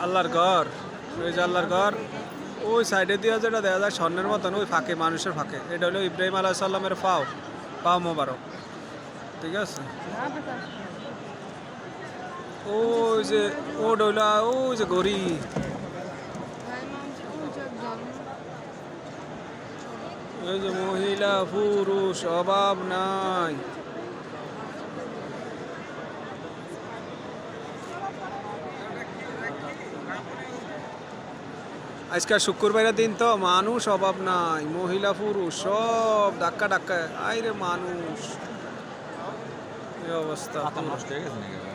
আল্লাহর ঘর, ওই যে আল্লাহর ঘর, ওই সাইডে দিয়ে যেটা দেখা যায় স্বর্ণের মতন, ওই ফাঁকে, মানুষের ফাঁকে, এটা হলো ইব্রাহিম আলাইহিস সালামের পাও, পাও মোবারক। ঠিক আছে, ওই যে ও ডইলা, ওই যে গড়ি, ওই যে মহিলা পুরুষ অভাব নাই। আজকাল শুক্রবারের দিন তো মানুষ অভাব নাই, মহিলা পুরুষ সব ধাক্কা ধাক্কা, আইরে মানুষ, এই অবস্থা। মাথা নষ্ট হয়ে গেছে নাকি?